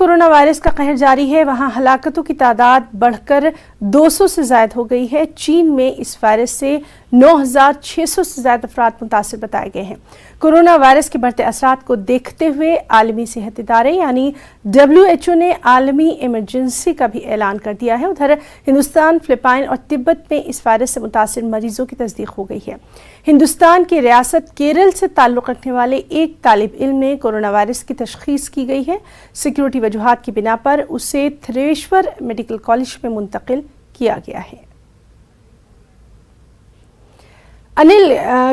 Corona virus का कहर जारी है, वहां हलाकतों की तादाद बढ़कर 200 से ज़ायद हो गई है। चीन में इस वायरस से 9,600 से ज़्यादा अफराद मुतासिर बताए गए हैं। कोरोना वायरस के बढ़ते असरात को देखते हुए आलमी सेहत इदारे यानी WHO ने आलमी इमरजेंसी का भी ऐलान कर दिया है। उधर हिंदुस्तान, फिलिपाइन और तिब्बत में इस वायरस से मुतासिर मरीजों की तस्दीक हो गई है। हिंदुस्तान की रियासत केरल से ताल्लुक़ रखने वाले एक तालिब इल्म में कोरोना वायरस की तशख़ीस की गई है। सिक्योरिटी वजूहात की बिना पर उसे थरेश्वर मेडिकल कॉलेज में मुंतकिल किया गया है। अनिल,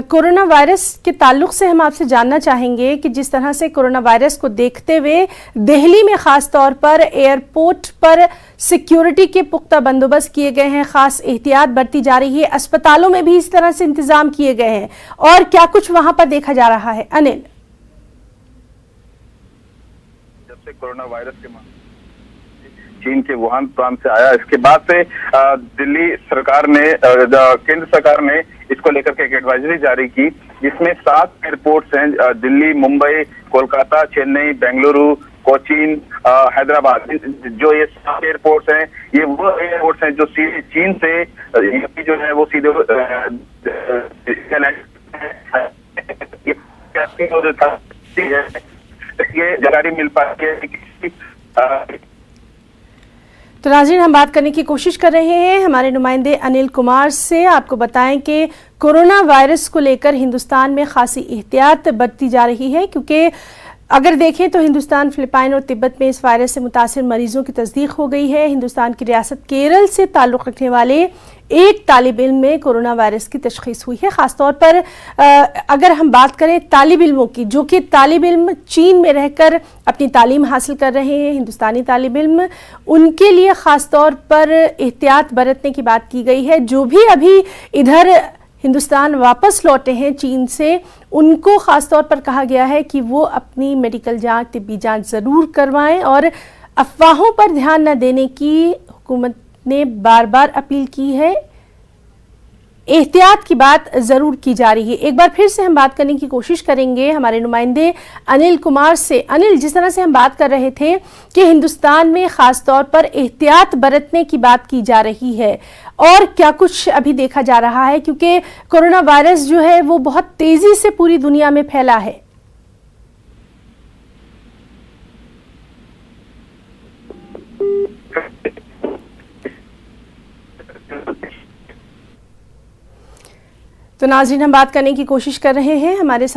कोरोना वायरस के ताल्लुक से हम आपसे जानना चाहेंगे कि जिस तरह से कोरोना वायरस को देखते हुए दिल्ली में ख़ास तौर पर एयरपोर्ट पर सिक्योरिटी के पुख्ता बंदोबस्त किए गए हैं, ख़ास एहतियात बरती जा रही है, अस्पतालों में भी इस तरह से इंतज़ाम किए गए हैं, और क्या कुछ वहां पर देखा जा रहा है? अनिल, जब से कोरोना वायरस के चीन के वुहान प्रांत से आया, इसके बाद से दिल्ली सरकार ने, केंद्र सरकार ने इसको लेकर के एक एडवाइजरी जारी की, जिसमें 7 एयरपोर्ट्स हैं, दिल्ली, मुंबई, कोलकाता, चेन्नई, बेंगलुरु, कोचीन, हैदराबाद। जो ये 7 एयरपोर्ट्स हैं, ये वो एयरपोर्ट्स हैं जो सीधे चीन से जो है वो सीधे ये जानकारी मिल पाती है। तो नाज़रीन, हम बात करने की कोशिश कर रहे हैं हमारे नुमाइंदे अनिल कुमार से। आपको बताएं कि कोरोना वायरस को लेकर हिंदुस्तान में खासी एहतियात बरती जा रही है, क्योंकि अगर देखें तो हिंदुस्तान, फिलिपाइन और तिब्बत में इस वायरस से मुतासिर मरीजों की तस्दीक हो गई है। हिंदुस्तान की रियासत केरल से ताल्लुक़ रखने वाले एक तालिब इल्म में कोरोना वायरस की तशख़ीस हुई है। ख़ासतौर पर अगर हम बात करें तालिब इल्मों की, जो कि तालिब इल्म चीन में रहकर अपनी तालीम हासिल कर रहे हैं, हिंदुस्तानी तालिब इल्म, उनके लिए ख़ास तौर पर एहतियात बरतने की बात की गई है। जो भी अभी इधर हिंदुस्तान वापस लौटे हैं चीन से, उनको ख़ास तौर पर कहा गया है कि वो अपनी मेडिकल जांच, तिब्बी जांच ज़रूर करवाएं और अफवाहों पर ध्यान न देने की हुकूमत ने बार बार अपील की है। एहतियात की बात ज़रूर की जा रही है। एक बार फिर से हम बात करने की कोशिश करेंगे हमारे नुमाइंदे अनिल कुमार से। अनिल, जिस तरह से हम बात कर रहे थे कि हिंदुस्तान में ख़ास तौर पर एहतियात बरतने की बात की जा रही है, और क्या कुछ अभी देखा जा रहा है, क्योंकि कोरोना वायरस जो है वो बहुत तेज़ी से पूरी दुनिया में फैला है। तो नाज़रीन, हम बात करने की कोशिश कर रहे हैं हमारे